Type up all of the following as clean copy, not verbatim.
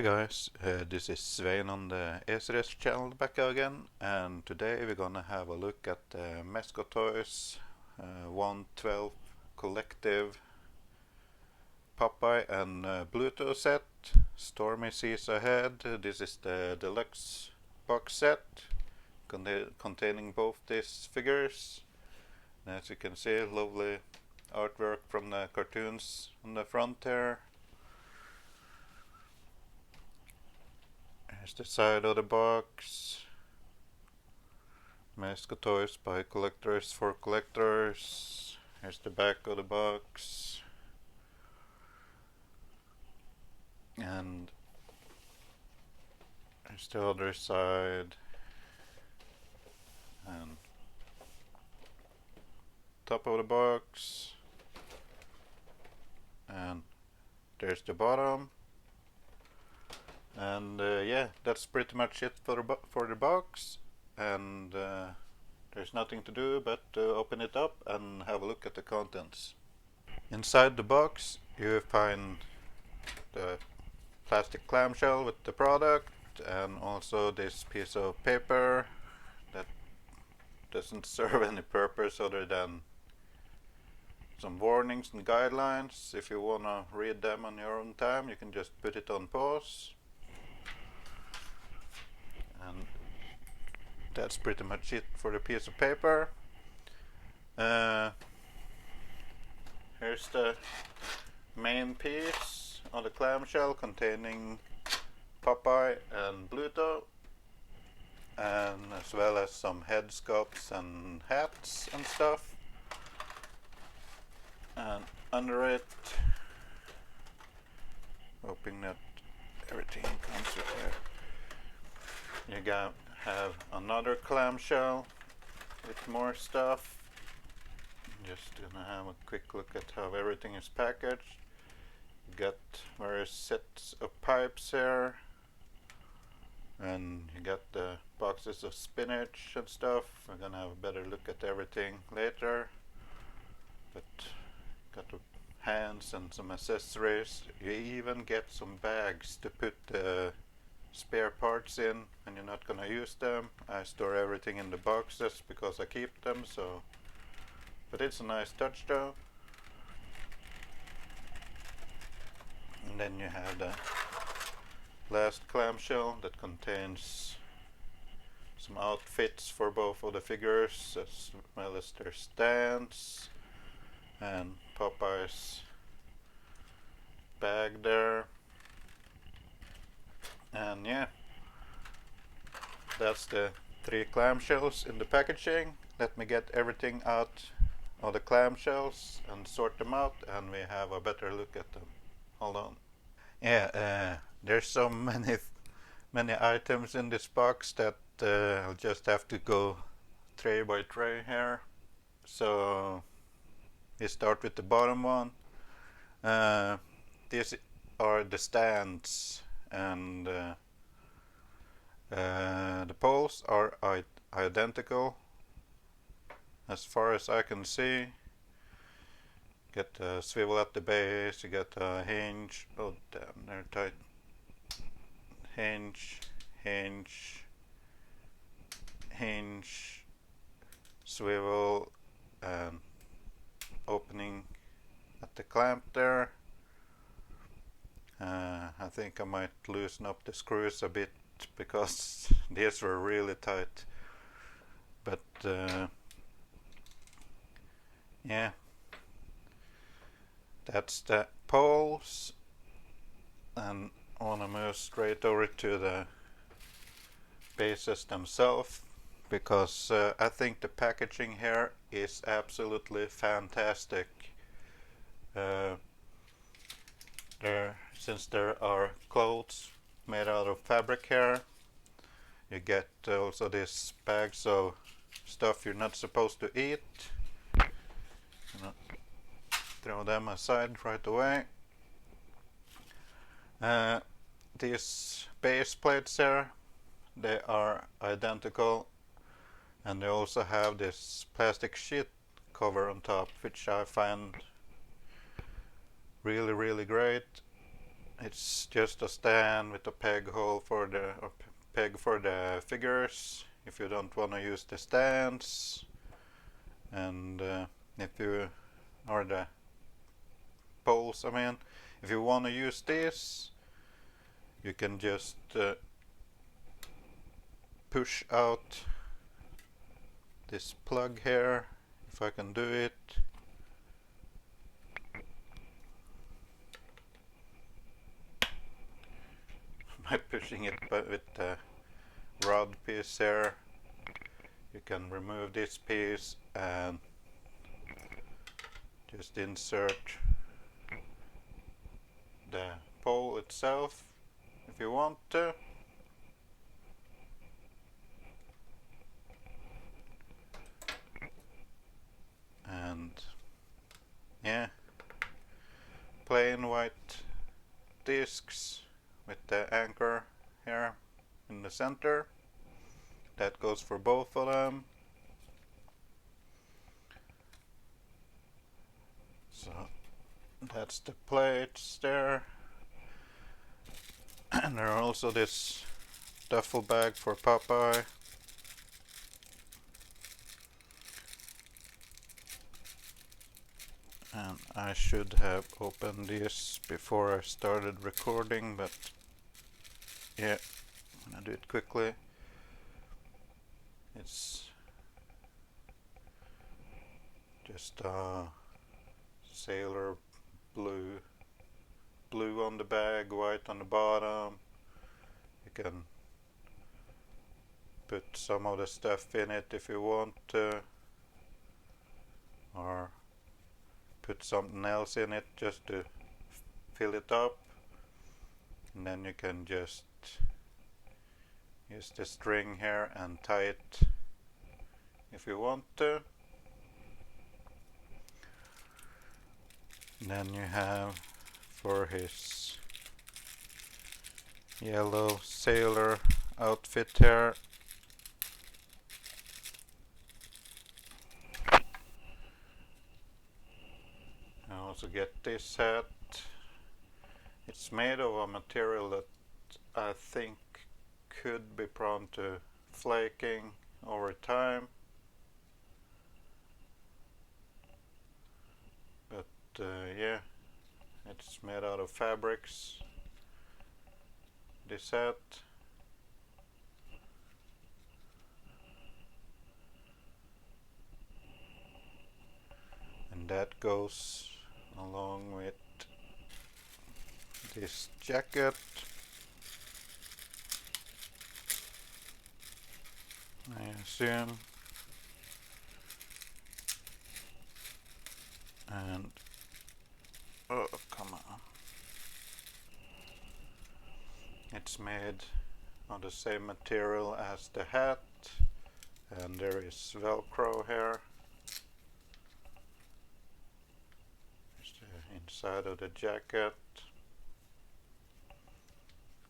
guys, this is Svein on the ACRS channel back again, and today we're gonna have a look at the Mezco Toys 112 Collective Popeye and Bluto set. Stormy sees ahead. This is the Deluxe box set containing both these figures. And as you can see, lovely artwork from the cartoons on the front there. Here's the side of the box. Mezco Toys by collectors for collectors. Here's the back of the box. And here's the other side. And top of the box. And there's the bottom. And yeah, that's pretty much it for the box, and there's nothing to do but open it up and have a look at the contents. Inside the box you find the plastic clamshell with the product, and also this piece of paper that doesn't serve any purpose other than some warnings and guidelines. If you wanna read them on your own time, you can just put it on pause. And that's pretty much it for the piece of paper. Here's the main piece on the clamshell containing Popeye and Bluto, and as well as some head sculpts and hats and stuff. And under it, hoping that everything comes with there, you have another clamshell with more stuff. Just gonna have a quick look at how everything is packaged. You got various sets of pipes here, and you got the boxes of spinach and stuff. We're gonna have a better look at everything later, but got the hands and some accessories. You even get some bags to put the spare parts in and you're not gonna use them. I store everything in the boxes because I keep them, so but it's a nice touch though. And then you have the last clamshell that contains some outfits for both of the figures, as well as their stands and Popeye's bag there. And yeah, that's the 3 clamshells in the packaging. Let me get everything out of the clamshells and sort them out, and we have a better look at them. Hold on. Yeah, there's so many items in this box that I'll just have to go tray by tray here. So we start with the bottom one. These are the stands, and the poles are identical as far as I can see. Get a swivel at the base, you get a hinge, oh damn, they're tight. Hinge, swivel, and opening at the clamp there. I think I might loosen up the screws a bit because these were really tight, but yeah, that's the poles. And I want to move straight over to the bases themselves, because I think the packaging here is absolutely fantastic. Since there are clothes made out of fabric here, you get also these bags of stuff you're not supposed to eat. Throw them aside right away. These base plates here, they are identical, and they also have this plastic sheet cover on top, which I find really great. It's just a stand with a peg hole for the peg for the figures if you don't want to use the stands, and if you or the poles, I mean, if you want to use this, you can just push out this plug here, if I can do it. By pushing it with the rod piece here, you can remove this piece and just insert the pole itself if you want to. And yeah, plain white discs with the anchor here in the center. That goes for both of them. So that's the plates there. And there are also this duffel bag for Popeye. And I should have opened this before I started recording, but yeah, I'm gonna do it quickly. It's just sailor blue on the bag, white on the bottom. You can put some of the stuff in it if you want to, or put something else in it just to fill it up, and then you can just use the string here and tie it if you want to. And then you have for his yellow sailor outfit here, I also get this hat. It's made of a material that I think could be prone to flaking over time, but yeah, it's made out of fabrics, this hat. And that goes along with this jacket. I assume. And oh, come on. It's made of the same material as the hat, and there is Velcro here. There's the inside of the jacket.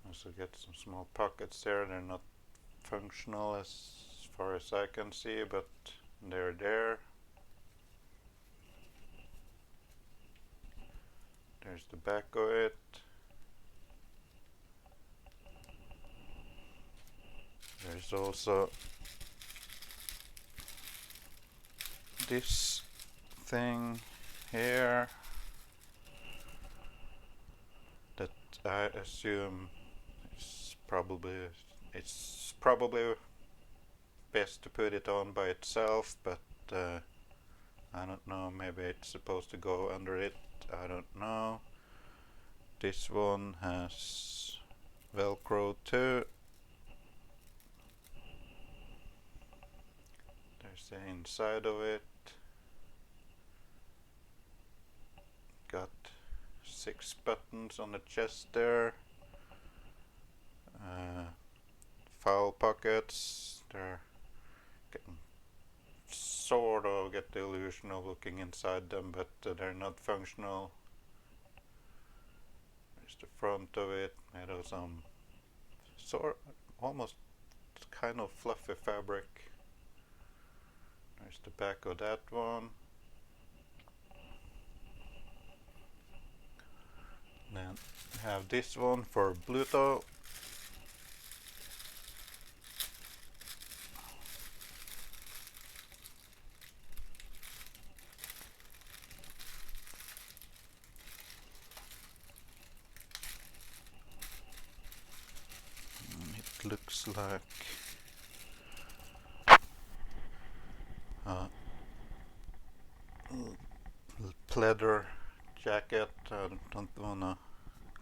Also get some small pockets there. They're not functional as far as I can see, but they're there. There's the back of it. There's also this thing here that I assume is probably best to put it on by itself, but I don't know, maybe it's supposed to go under it, I don't know. This one has Velcro too. There's the inside of it. Got 6 buttons on the chest there. Foul pockets. They're getting sort of get the illusion of looking inside them, but they're not functional. There's the front of it, made of some almost kind of fluffy fabric. There's the back of that one. Then have this one for Pluto. It looks like a pleather jacket. I don't wanna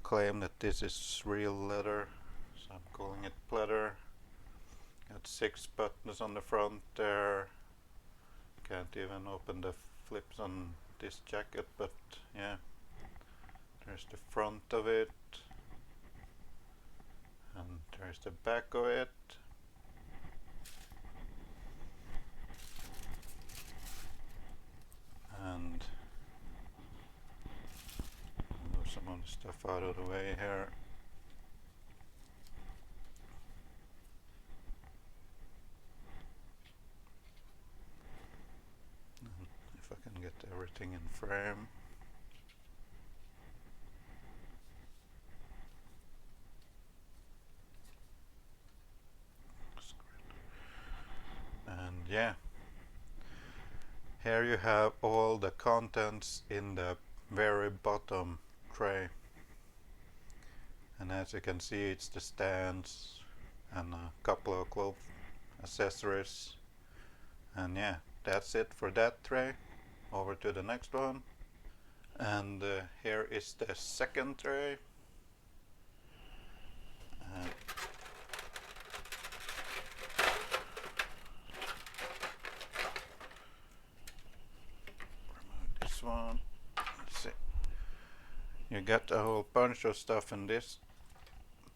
claim that this is real leather, so I'm calling it pleather. Got 6 buttons on the front there. Can't even open the flips on this jacket, but yeah, there's the front of it, and there's the back of it. And move some of the stuff out of the way here. And if I can get everything in frame. And yeah, here you have all the contents in the very bottom tray. And as you can see, it's the stands and a couple of clothes accessories. And yeah, that's it for that tray. Over to the next one. And here is the second tray. Remove this one. Let's see. You get a whole bunch of stuff in this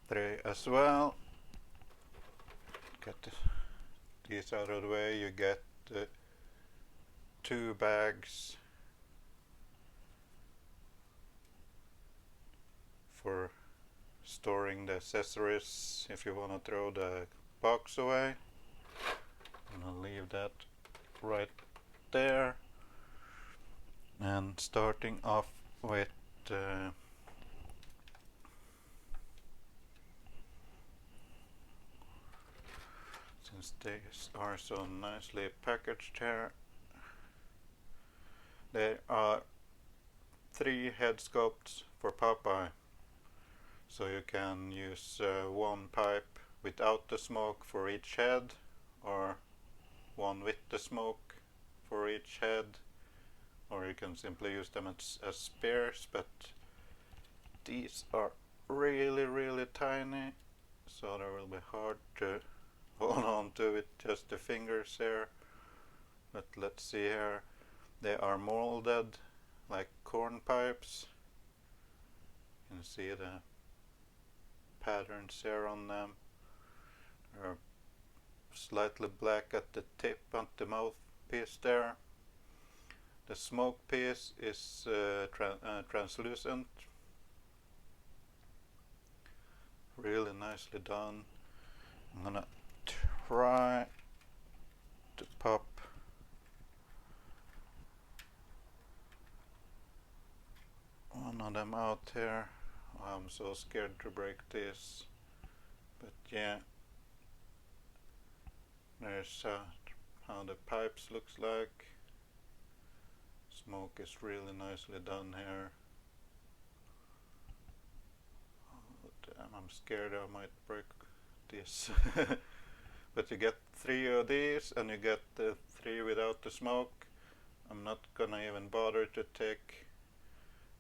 tray as well. Get these out of the way. You get 2 bags for storing the accessories if you want to throw the box away. I'm gonna leave that right there. And starting off with since these are so nicely packaged here, there are 3 head sculpts for Popeye. So you can use 1 pipe without the smoke for each head, or 1 with the smoke for each head, or you can simply use them as spears, but these are really tiny, so they will be hard to hold on to with just the fingers here. But let's see here, they are molded like corn pipes. You can see the patterns here on them. They're slightly black at the tip on the mouthpiece there. The smoke piece is translucent. Really nicely done. I'm gonna try to pop one of them out here. I'm so scared to break this, but yeah, there's how the pipes looks like. Smoke is really nicely done here. Oh, damn, I'm scared I might break this. But you get 3 of these, and you get the 3 without the smoke. I'm not gonna even bother to take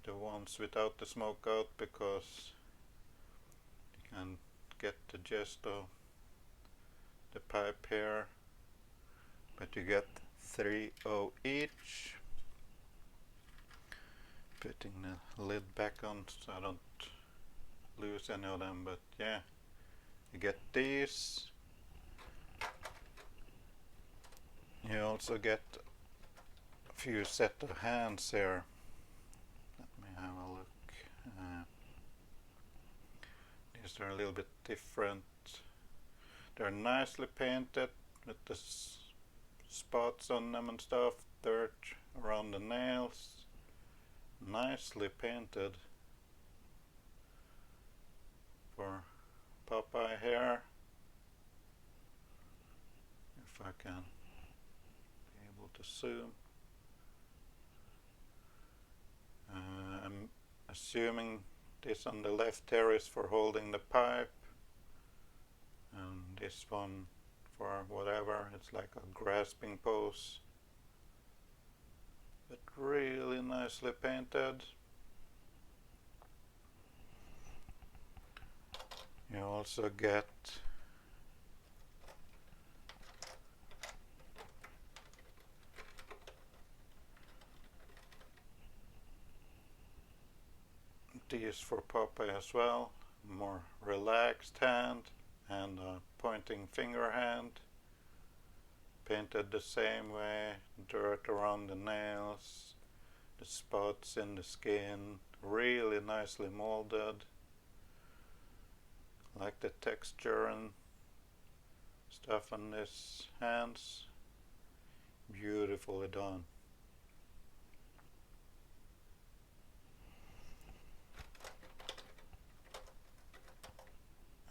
the ones without the smoke out, because you can get the gist of the pipe here. But you get 3 of each. Putting the lid back on so I don't lose any of them, but yeah, you get these. You also get a few set of hands here. Let me have a look. These are a little bit different. They're nicely painted with the spots on them and stuff, dirt around the nails. Nicely painted. for Popeye here. If I can be able to zoom. I'm assuming this on the left here is for holding the pipe, and this one for whatever, it's like a grasping pose, but really nicely painted. You also get these for Popeye as well, more relaxed hand and a pointing finger hand, painted the same way, dirt around the nails, the spots in the skin, really nicely molded. Like the texture and stuff on his hands, beautifully done.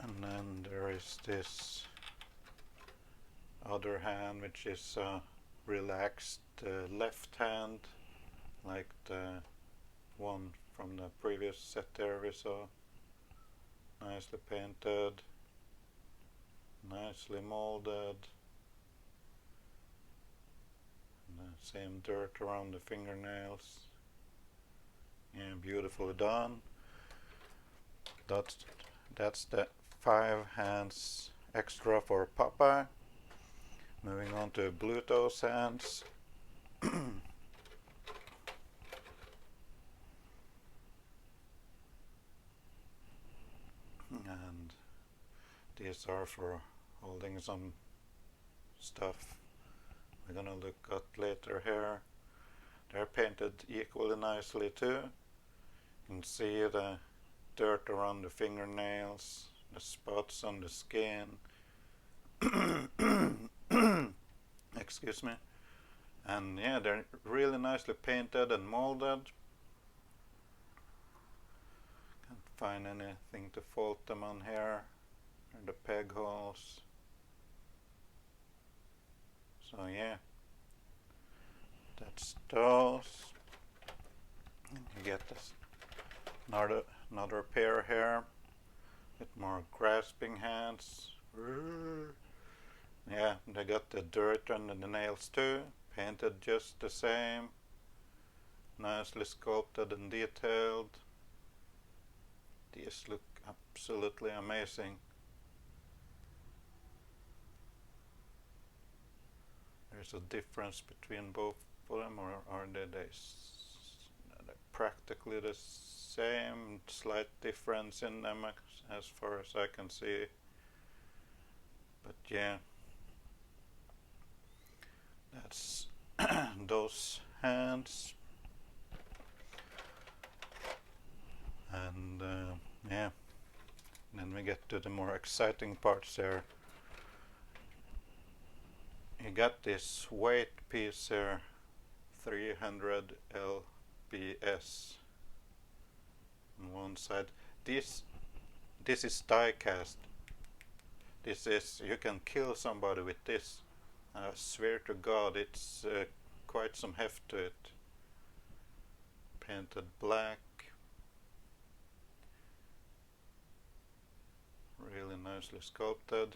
And then there is this other hand, which is a relaxed left hand, like the one from the previous set there we saw. Nicely painted, nicely molded, and the same dirt around the fingernails. Yeah, beautifully done. That's the 5 hands extra for Popeye. Moving on to Bluto's hands. And these are for holding some stuff we're gonna look at later here. They're painted equally nicely too. You can see the dirt around the fingernails, the spots on the skin. Excuse me. And yeah, they're really nicely painted and molded. Find anything to fault them on here, or the peg holes. So yeah, that's those. And you get this another pair here with more grasping hands. Yeah, they got the dirt under the nails too, painted just the same, nicely sculpted and detailed. These look absolutely amazing. There's a difference between both of them, or are they're practically the same, slight difference in them as far as I can see. But yeah, that's those hands. And yeah, then we get to the more exciting parts there. You got this weight piece here, 300 lbs on one side. This is die cast. This is, you can kill somebody with this. I swear to God, it's quite some heft to it. Painted black. Really nicely sculpted.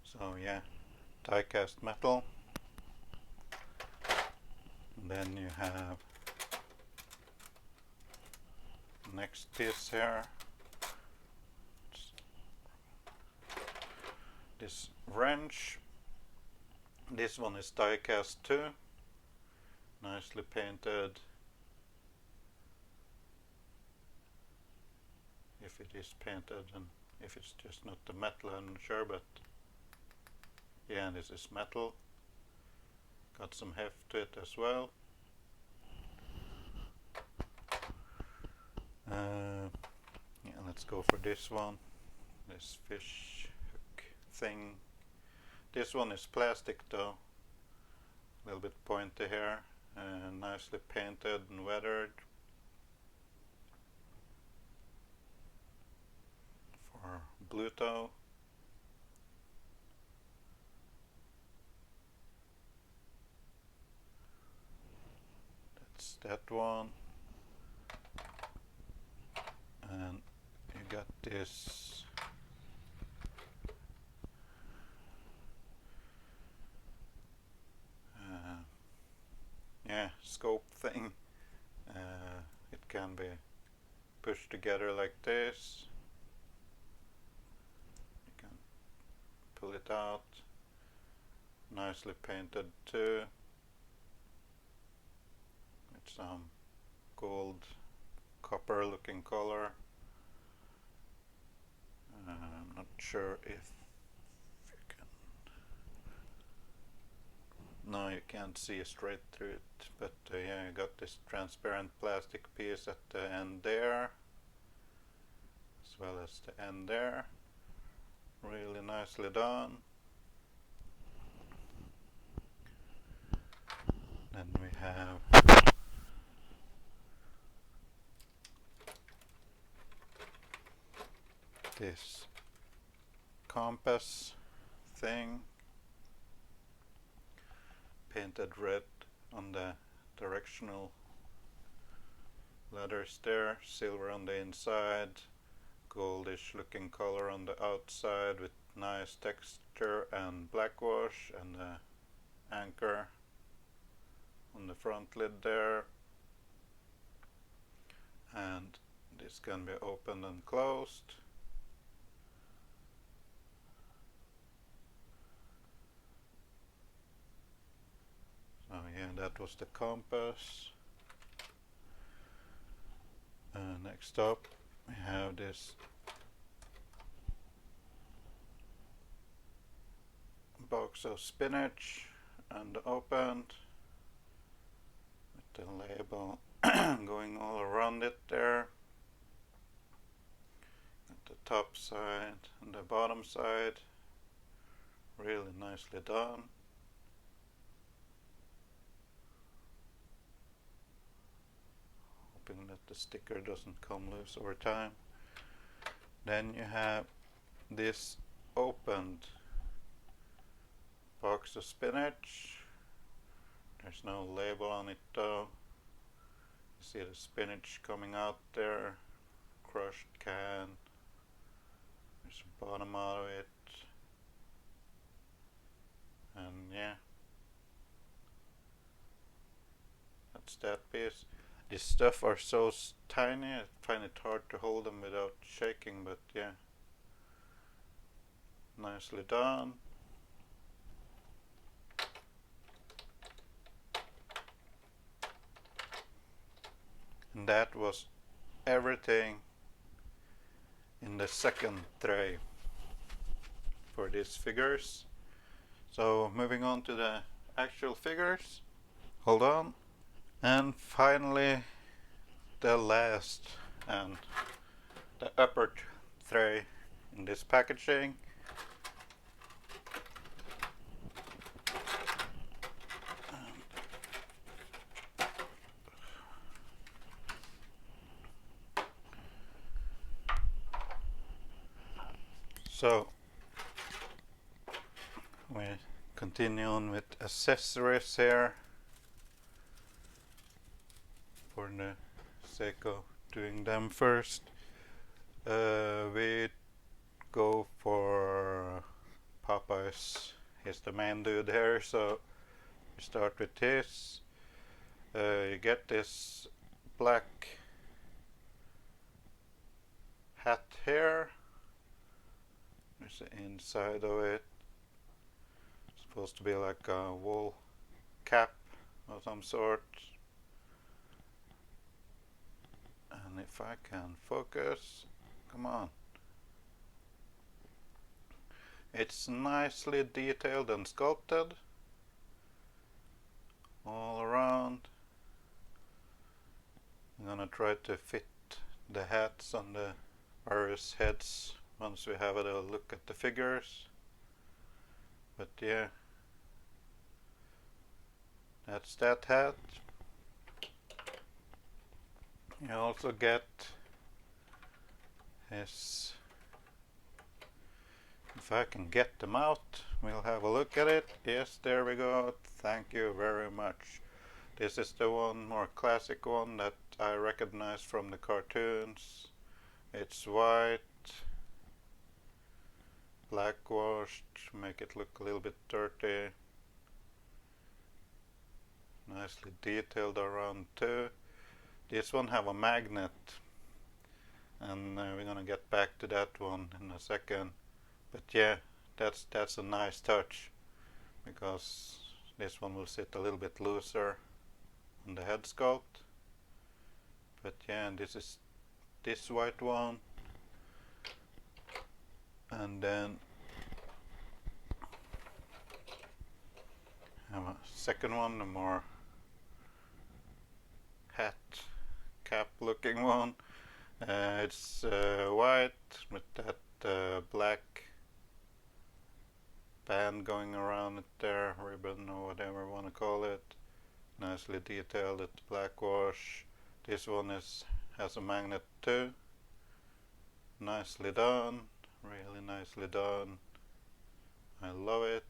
So yeah, die cast metal. And then you have next piece here, this wrench. This one is die cast too, nicely painted. If it is painted, and if it's just not the metal, I'm not sure, but yeah, this is metal. Got some heft to it as well. Yeah, let's go for this one, this fish hook thing. This one is plastic though, a little bit pointy here, nicely painted and weathered. or Bluto. That's that one. And you got this scope thing. It can be pushed together like this. You can pull it out. Nicely painted too. It's some gold copper looking color. I'm not sure if you can. No, you can't see straight through it, but yeah, you got this transparent plastic piece at the end there, as well as the end there. Really nicely done. Then we have this compass thing, painted red on the directional letters there, silver on the inside, goldish looking color on the outside with nice texture and black wash, and the anchor on the front lid there. And this can be opened and closed. So yeah, that was the compass. Next up we have this box of spinach, and opened with the label going all around it there, at the top side and the bottom side. Really nicely done. Hoping that the sticker doesn't come loose over time. Then you have this opened box of spinach. There's no label on it though. You see the spinach coming out there, crushed can. There's the bottom out of it. And yeah, that's that piece. These stuff are so tiny, I find it hard to hold them without shaking, but yeah, nicely done. And that was everything in the second tray for these figures. So moving on to the actual figures. Hold on. And finally the last and the upper tray in this packaging. So we continue on with accessories here, for the sake of doing them first. We go for Popeye's. He's the main dude here, so we start with this. You get this black hat here. There's the inside of it. It's supposed to be like a wool cap of some sort. And if I can focus, come on. It's nicely detailed and sculpted all around. I'm gonna try to fit the hats on the various heads once we have a look at the figures. But yeah, that's that hat. You also get his if I can get them out, we'll have a look at it. Yes, there we go. Thank you very much. This is the one more classic one that I recognize from the cartoons. It's white, black washed, make it look a little bit dirty. Nicely detailed around too. This one have a magnet, and we're gonna get back to that one in a second. But yeah, that's a nice touch, because this one will sit a little bit looser on the head sculpt. But yeah, and this is this white one, and then have a second one, a more hat cap looking one. It's white with that black band going around it there, ribbon or whatever you want to call it. Nicely detailed at black wash. This one has a magnet too. Nicely done, really nicely done. I love it.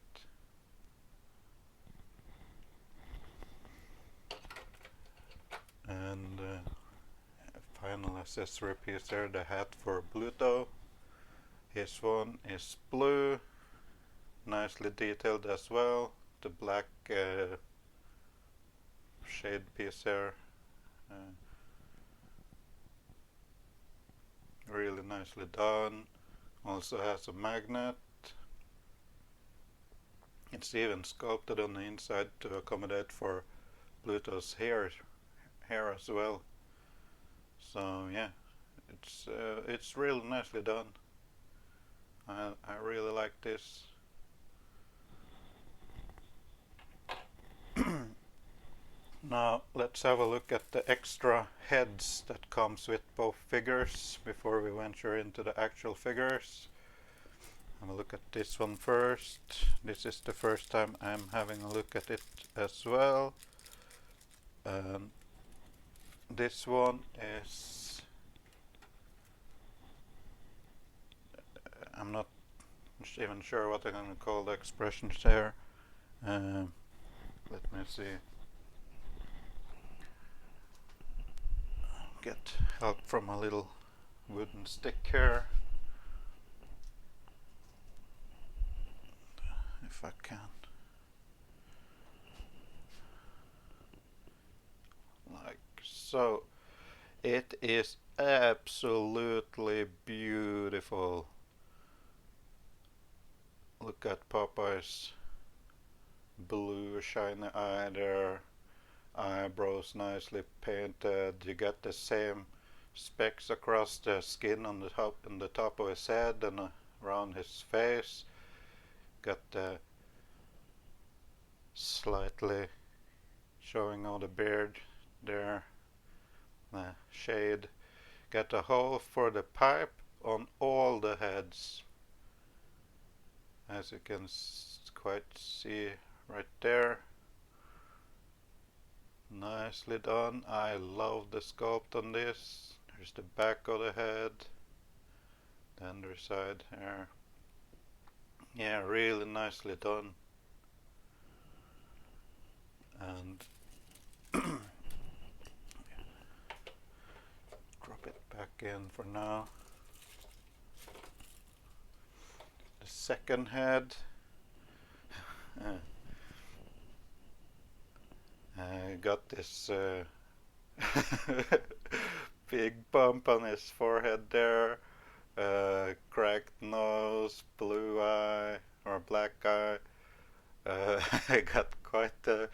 And final accessory piece there, the hat for Bluto. His one is blue, nicely detailed as well. The black shade piece there, really nicely done. Also has a magnet. It's even sculpted on the inside to accommodate for Pluto's hair as well. So yeah, it's really nicely done. I really like this. Now let's have a look at the extra heads that comes with both figures before we venture into the actual figures. Have a look at this one first. This is the first time I'm having a look at it as well. This one is, I'm not even sure what I'm going to call the expressions there. Let me see. Get help from a little wooden stick here, if I can. Like so. It is absolutely beautiful. Look at Popeye's blue shiny eye there. Eyebrows nicely painted. You get the same specks across the skin on the top of his head and around his face. Got the slightly showing all the beard there, the shade. Got a hole for the pipe on all the heads, as you can quite see right there. Nicely done. I love the sculpt on this. There's the back of the head, the underside here. Yeah, really nicely done. And drop it back in for now. The second head. I got this big bump on his forehead there, cracked nose, blue eye or black eye. I got quite a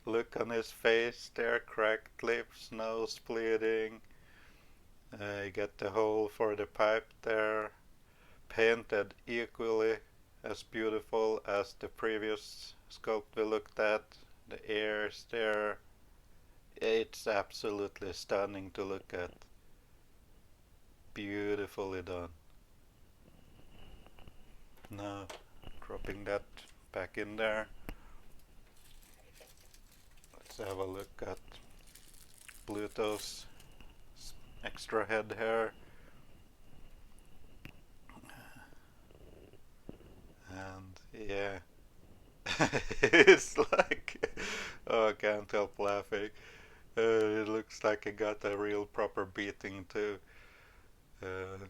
look on his face there, cracked lips, nose bleeding. You get the hole for the pipe there, painted equally as beautiful as the previous sculpt we looked at. The ears there, it's absolutely stunning to look at. Beautifully done. Now dropping that back in there, let's have a look at Pluto's extra head here. And yeah, it's like, oh, I can't help laughing. It looks like he got a real proper beating too. Uh,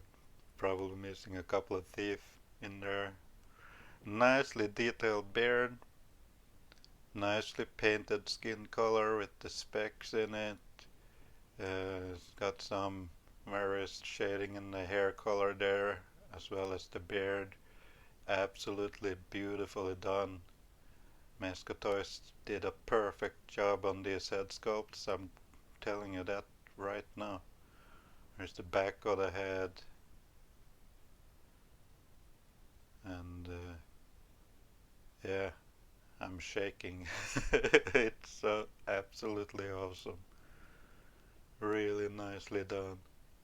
Probably missing a couple of teeth in there. Nicely detailed beard, nicely painted skin color with the specks in it. It's got some various shading in the hair color there, as well as the beard. Absolutely beautifully done. Mezco Toys did a perfect job on these head sculpts. I'm telling you that right now. There's the back of the head, and yeah, I'm shaking. It's so absolutely awesome. Really nicely done.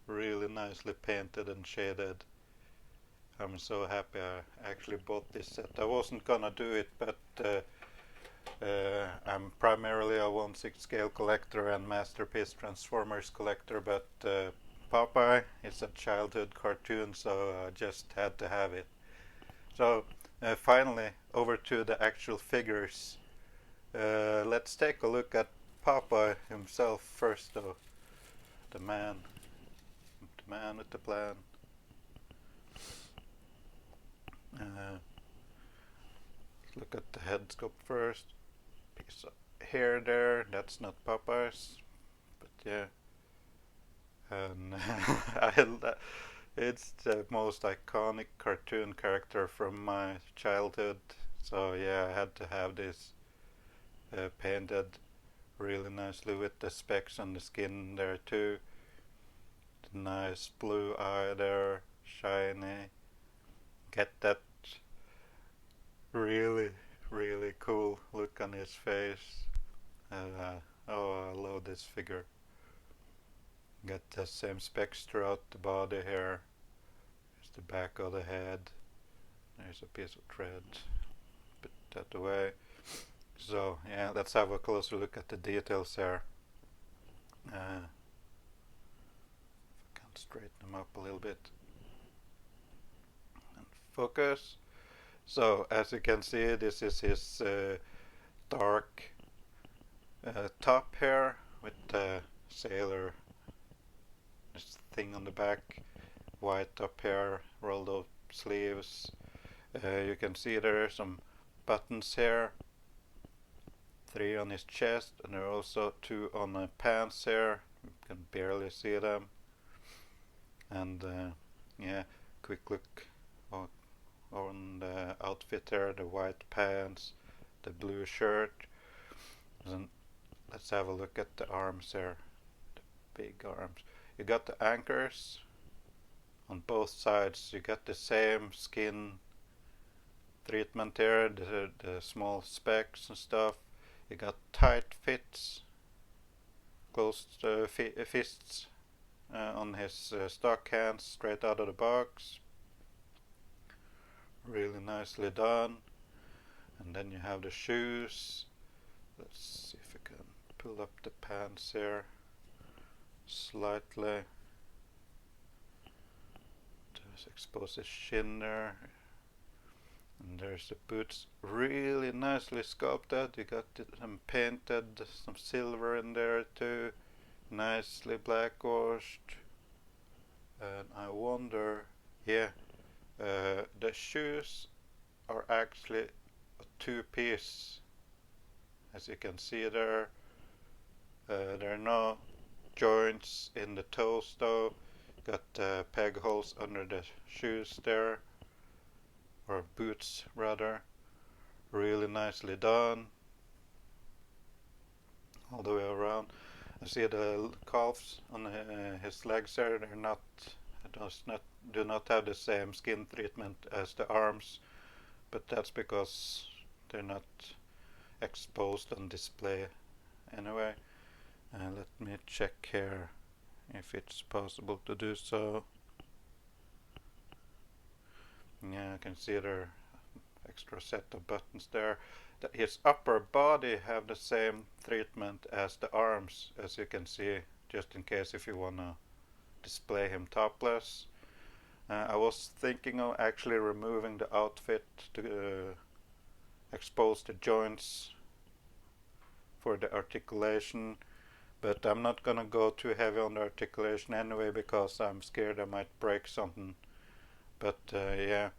Really nicely painted and shaded. I'm so happy I actually bought this set. I wasn't gonna do it, but I'm primarily a 1/6 scale collector and Masterpiece Transformers collector, but Popeye is a childhood cartoon, so I just had to have it. So finally, over to the actual figures. Let's take a look at Popeye himself first, though. The man with the plan. Uh, Look at the head sculpt first. Piece of hair there. That's not Popeye's, but yeah. And it's the most iconic cartoon character from my childhood. So yeah, I had to have this painted really nicely with the specs on the skin there too. The nice blue eye there, shiny. Get that really, really cool look on his face. Oh, I love this figure. Got the same specs throughout the body here. There's the back of the head. There's a piece of thread. Put that away. So yeah, let's have a closer look at the details here. If I can straighten them up a little bit. And focus. So as you can see, this is his dark top here with the sailor this thing on the back, white top here, rolled up sleeves. You can see there are some buttons here, 3 on his chest, and there are also 2 on the pants here. You can barely see them. And yeah, quick look on the outfit there, the white pants, the blue shirt. And let's have a look at the arms here, the big arms. You got the anchors on both sides. You got the same skin treatment here, the small specs and stuff. You got tight fits, closed fists on his stock hands straight out of the box. Really nicely done. And then you have the shoes. Let's see if I can pull up the pants here slightly. Just expose his shin there. And there's the boots, really nicely sculpted. You got them painted, some silver in there too, nicely blackwashed. And I wonder, yeah, the shoes are actually a 2-piece, as you can see there. There are no joints in the toes though. Got peg holes under the shoes there, or boots rather. Really nicely done all the way around. I see the calves on his legs there. They're not do not have the same skin treatment as the arms, but that's because they're not exposed on display anyway. Let me check here if it's possible to do so. Yeah, I can see there extra set of buttons there. His upper body have the same treatment as the arms, as you can see, just in case if you wanna display him topless. I was thinking of actually removing the outfit to expose the joints for the articulation, but I'm not gonna go too heavy on the articulation anyway because I'm scared I might break something. But yeah,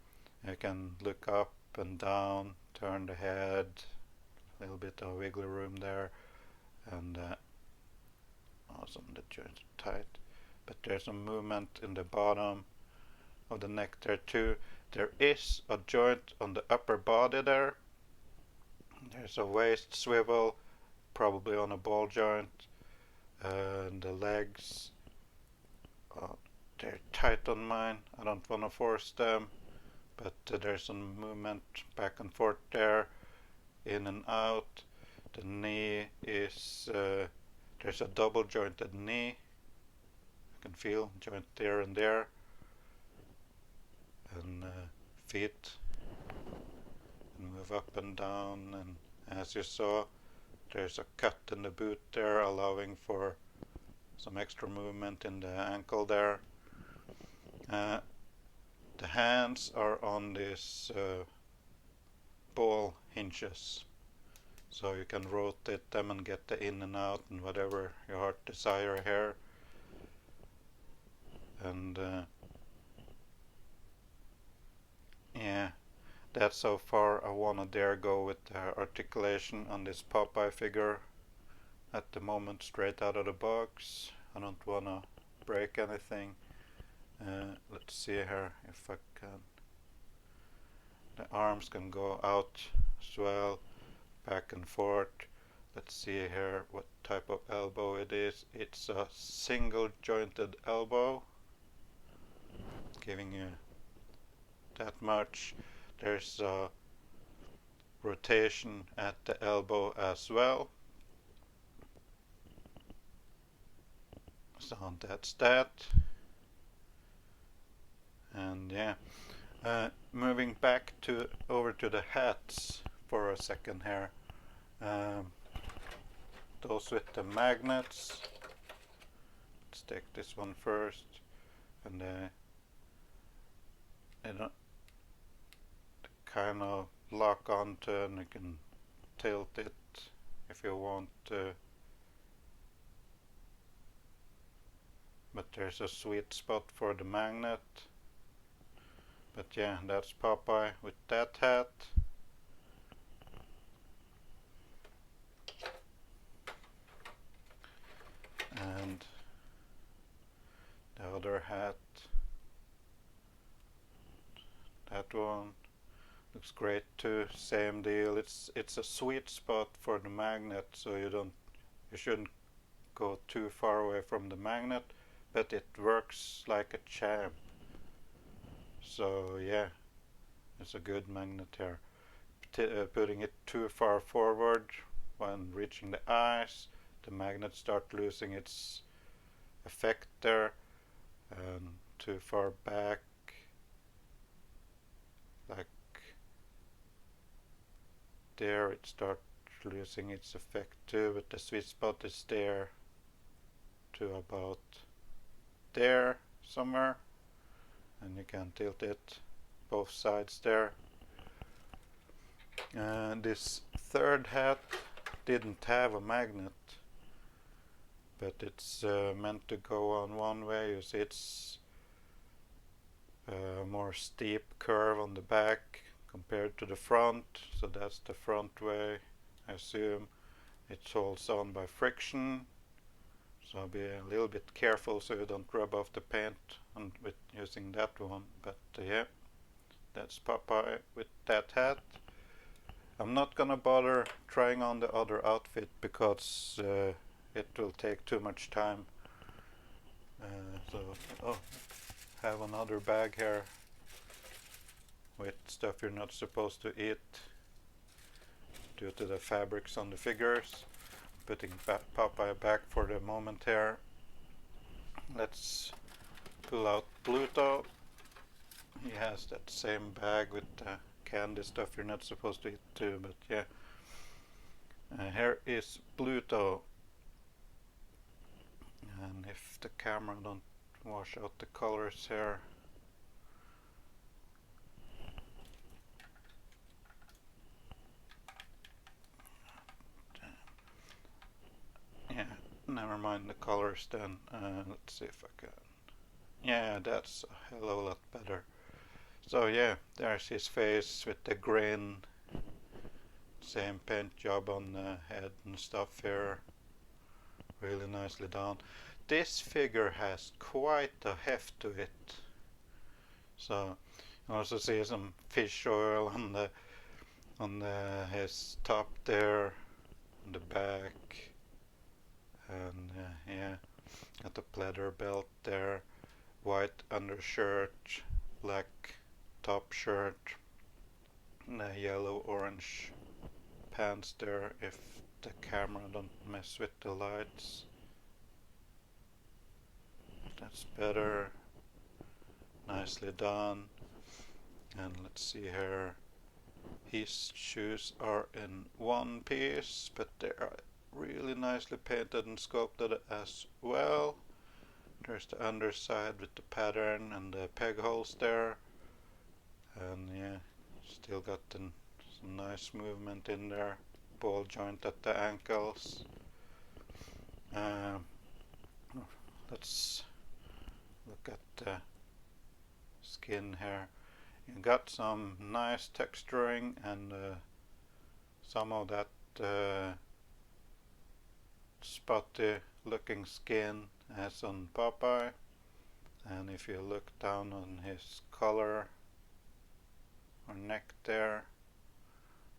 I can look up and down, turn the head, a little bit of wiggle room there, and awesome, the joints are tight. But there's some movement in the bottom of the neck there too. There is a joint on the upper body there. There's a waist swivel, probably on a ball joint. And the legs, they're tight on mine. I don't want to force them, but there's some movement back and forth there, in and out. The knee is, there's a double jointed knee. You can feel joint there and there. And feet, and move up and down, and as you saw, there's a cut in the boot there, allowing for some extra movement in the ankle there. The hands are on these ball hinges, so you can rotate them and get the in and out and whatever your heart desire here. And yeah, that's how far I wanna dare go with the articulation on this Popeye figure at the moment, straight out of the box. I don't wanna break anything. Let's see here if I can. The arms can go out as well, back and forth. Let's see here what type of elbow it is. It's a single jointed elbow, giving you that much. There's a rotation at the elbow as well. So that's that. And yeah, moving back over to the hats for a second here. Those with the magnets. Let's take this one first, and they don't kind of lock onto, and you can tilt it if you want to. But there's a sweet spot for the magnet. But yeah, that's Popeye with that hat. And the other hat, that one looks great too. Same deal. It's a sweet spot for the magnet, so you shouldn't go too far away from the magnet, but it works like a champ. So yeah, it's a good magnet here. Putting it too far forward when reaching the eyes, the magnet start losing its effect there, and too far back, like there, it starts losing its effect too. But the sweet spot is there to about there somewhere, and you can tilt it both sides there. And this third hat didn't have a magnet, but it's meant to go on one way. You see, it's a more steep curve on the back compared to the front, so that's the front way. I assume it holds on by friction, so be a little bit careful so you don't rub off the paint with using that one. But yeah, that's Popeye with that hat. I'm not gonna bother trying on the other outfit because it will take too much time. Have another bag here with stuff you're not supposed to eat due to the fabrics on the figures. Putting Popeye back for the moment here. Let's pull out Pluto. He has that same bag with candy stuff you're not supposed to eat too, but yeah. Here is Pluto. And if the camera don't wash out the colors here, never mind the colors then. Let's see if I can. Yeah, that's a hell of a lot better. So yeah, there's his face with the grin. Same paint job on the head and stuff here. Really nicely done. This figure has quite a heft to it. So you also see some fish oil on his top there, on the back, and yeah, got the pleather belt there, white undershirt, black top shirt, and the yellow orange pants there if the camera don't mess with the lights. That's better. Nicely done. And let's see here. His shoes are in one piece, but they are really nicely painted and sculpted as well. There's the underside with the pattern and the peg holes there. And yeah, still got some nice movement in there. Ball joint at the ankles. Let's look at the skin here. You got some nice texturing and some of that spotty looking skin as on Popeye. And if you look down on his collar or neck there,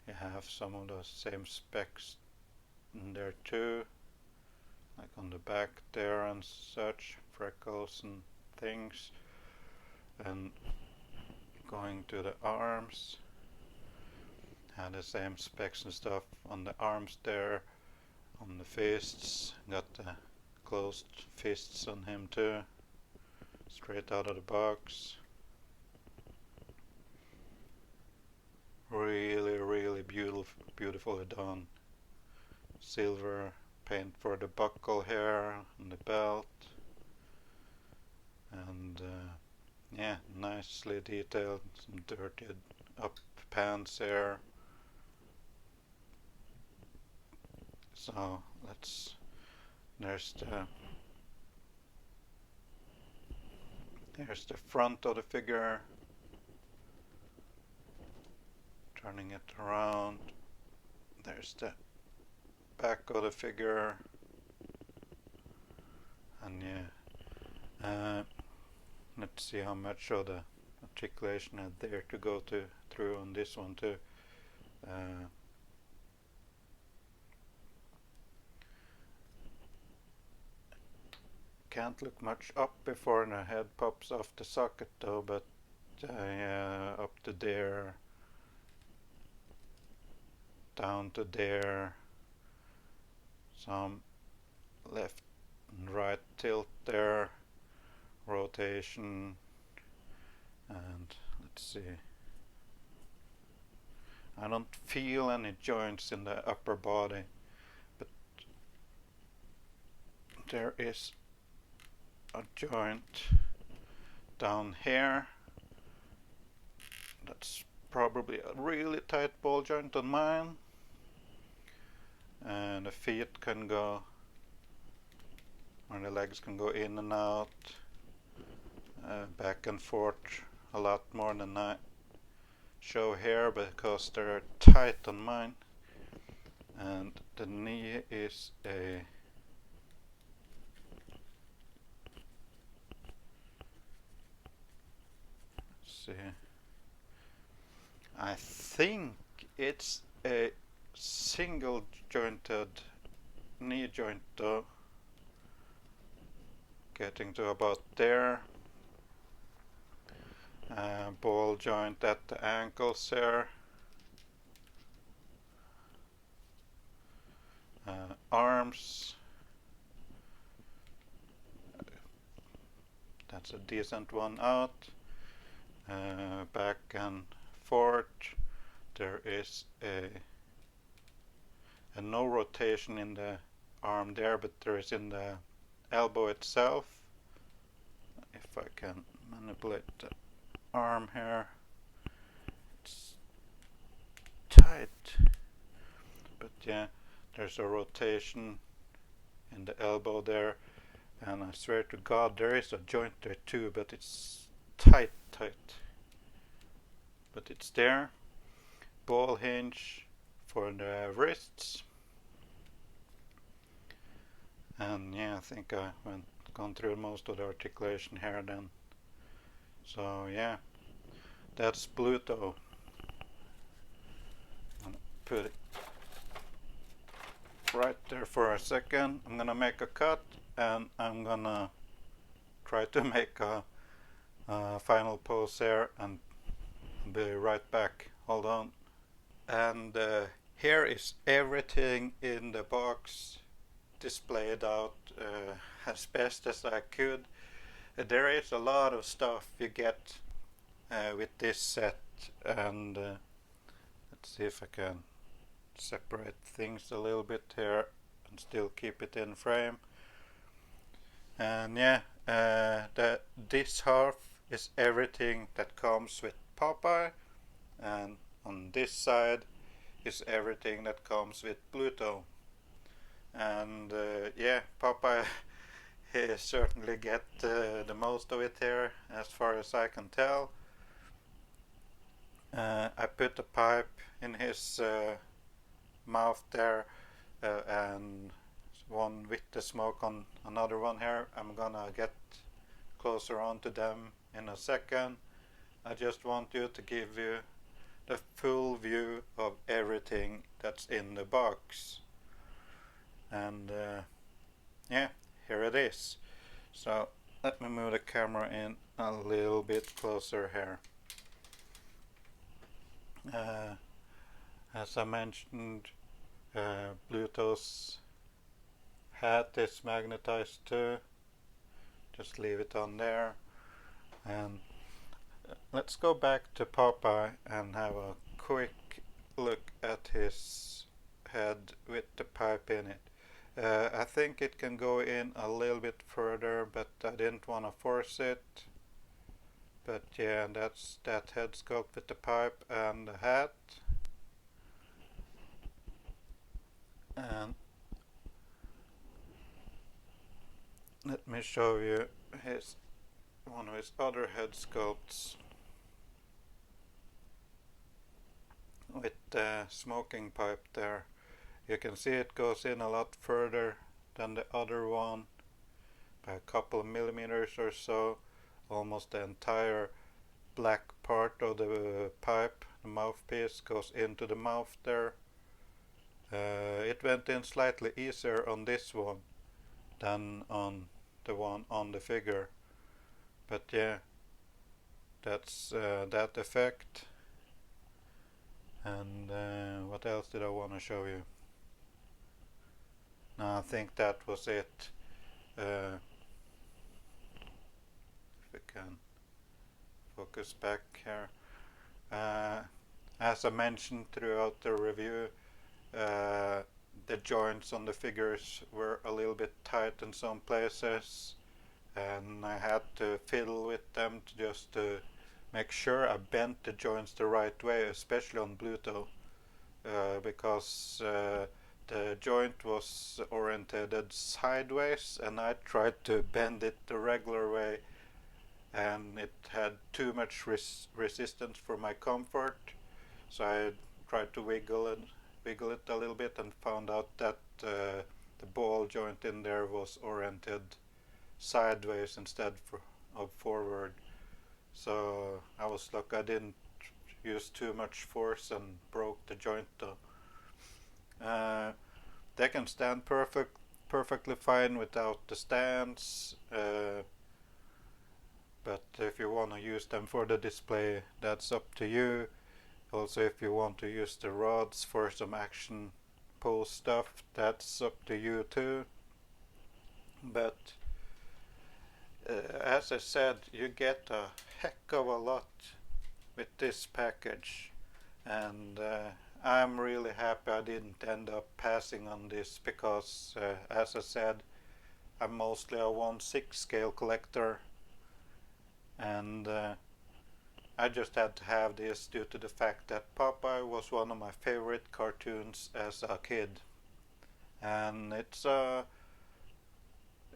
you have some of those same specks in there too, like on the back there and such, freckles and things. And going to the arms, had the same specs and stuff on the arms there, on the fists, got the closed fists on him too, straight out of the box. Really beautifully done. Silver paint for the buckle here and the belt, and yeah, nicely detailed. Some dirtied up pants here. So there's the front of the figure. Turning it around. There's the back of the figure. And yeah, let's see how much of the articulation is there to go through on this one too. Can't look much up before the head pops off the socket though, but yeah, up to there, down to there, some left and right tilt there, rotation, and let's see, I don't feel any joints in the upper body, but there is a joint down here. That's probably a really tight ball joint on mine, and the feet can go, or the legs can go in and out, back and forth a lot more than I show here because they're tight on mine. And the knee is a I think it's a single jointed knee joint though, getting to about there. Ball joint at the ankles there. Arms, that's a decent one out. Back and forth, there is a no rotation in the arm there, but there is in the elbow itself. If I can manipulate the arm here, it's tight, but yeah, there's a rotation in the elbow there, and I swear to God there is a joint there too, but it's tight, but it's there. Ball hinge for the wrists, and yeah, I think I gone through most of the articulation here then. So yeah, that's Pluto. I'm gonna put it right there for a second. I'm gonna make a cut, and I'm gonna try to make a final pose here, and be right back. Hold on. And here is everything in the box displayed out as best as I could. There is a lot of stuff you get with this set, and let's see if I can separate things a little bit here and still keep it in frame. And yeah, this half is everything that comes with Popeye, and on this side is everything that comes with Pluto. And yeah, Popeye he certainly get the most of it here, as far as I can tell. I put a pipe in his mouth there, and one with the smoke on another one here. I'm gonna get closer onto them in a second. I just want you to give you the full view of everything that's in the box. And yeah, here it is. So let me move the camera in a little bit closer here. As I mentioned, Bluto's hat is magnetized too. Just leave it on there. And let's go back to Popeye and have a quick look at his head with the pipe in it. I think it can go in a little bit further, but I didn't want to force it. But yeah, that's that head sculpt with the pipe and the hat. And let me show you one of his other head sculpts with the smoking pipe there. You can see it goes in a lot further than the other one by a couple of millimeters or so. Almost the entire black part of the pipe, the mouthpiece, goes into the mouth there. It went in slightly easier on this one than on the one on the figure, but yeah, that's that effect. And what else did I want to show you? No, I think that was it. If we can focus back here. As I mentioned throughout the review, the joints on the figures were a little bit tight in some places, and I had to fiddle with them just to make sure I bent the joints the right way, especially on Bluto, because the joint was oriented sideways, and I tried to bend it the regular way, and it had too much resistance for my comfort. So I tried to wiggle it a little bit, and found out that the ball joint in there was oriented sideways instead of forward. So I was lucky I didn't use too much force and broke the joint though. They can stand perfectly fine without the stands, but if you want to use them for the display, that's up to you. Also, if you want to use the rods for some action pose stuff, that's up to you too. But as I said, you get a heck of a lot with this package, and I'm really happy I didn't end up passing on this, because as I said, I'm mostly a 1/6 scale collector, and I just had to have this due to the fact that Popeye was one of my favorite cartoons as a kid, and it's a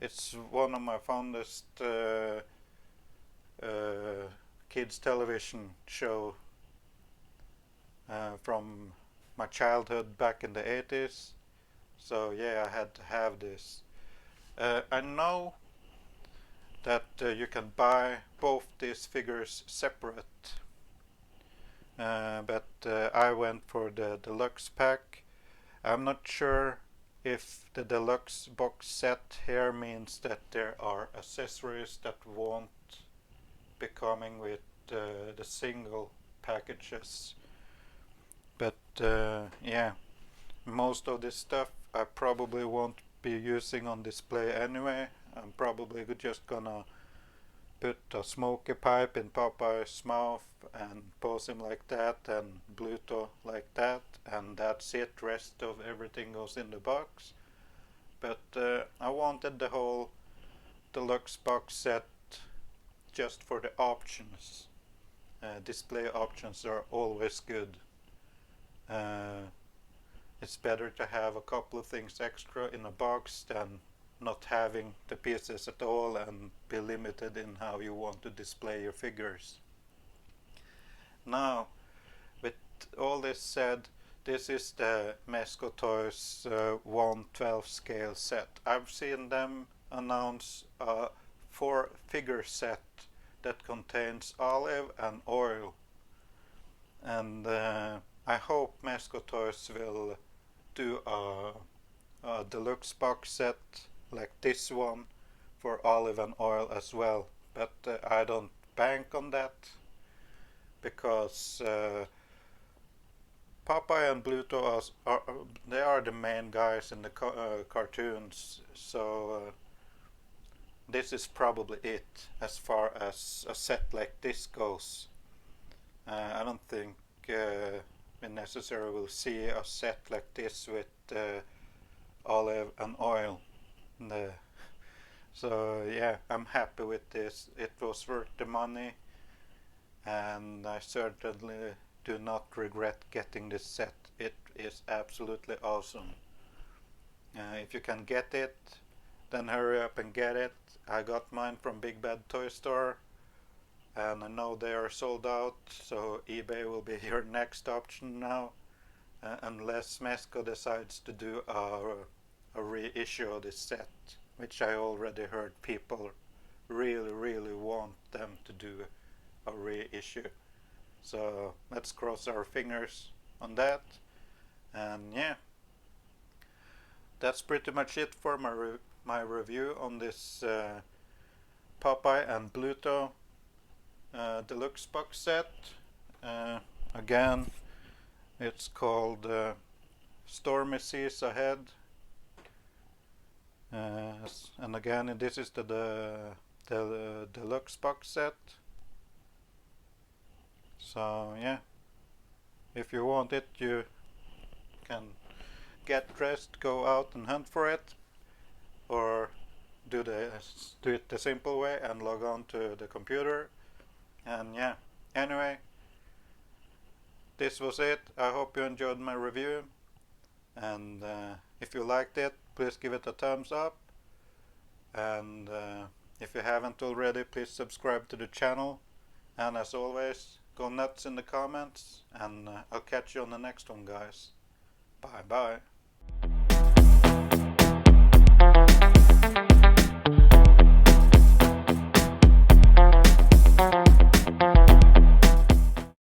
it's one of my fondest kids television show from my childhood back in the 80s. So yeah, I had to have this. I know that you can buy both these figures separate, but I went for the deluxe pack. I'm not sure if the deluxe box set here means that there are accessories that won't be coming with the single packages. But yeah, most of this stuff I probably won't be using on display anyway. I'm probably just gonna put a smoky pipe in Popeye's mouth and pose him like that, and Bluto like that, and that's it. Rest of everything goes in the box. But I wanted the whole deluxe box set just for the options. Display options are always good. It's better to have a couple of things extra in a box than not having the pieces at all and be limited in how you want to display your figures. Now, with all this said, this is the Mezco Toys 1/12 scale set. I've seen them announce a 4-figure set that contains olive and oil, and I hope Mezco Toys will do a deluxe box set like this one for olive and oil as well, but I don't bank on that because Popeye and Bluto they are the main guys in the cartoons, so this is probably it as far as a set like this goes. I don't think we necessarily will see a set like this with olive and oil. So yeah, I'm happy with this. It was worth the money, and I certainly do not regret getting this set. It is absolutely awesome. If you can get it, then hurry up and get it. I got mine from Big Bad Toy Store, and I know they are sold out, so eBay will be your next option now, unless Mezco decides to do a reissue of this set, which I already heard people really want them to do a reissue. So let's cross our fingers on that. And yeah, that's pretty much it for my review on this Popeye and Bluto deluxe box set. Again, it's called Stormy Seas Ahead. And again, this is the deluxe box set. So yeah, if you want it, you can get dressed, go out and hunt for it, or do it the simple way and log on to the computer. And yeah, anyway, this was it. I hope you enjoyed my review, and if you liked it, please give it a thumbs up, and if you haven't already, please subscribe to the channel, and as always, go nuts in the comments, and I'll catch you on the next one, guys. Bye bye.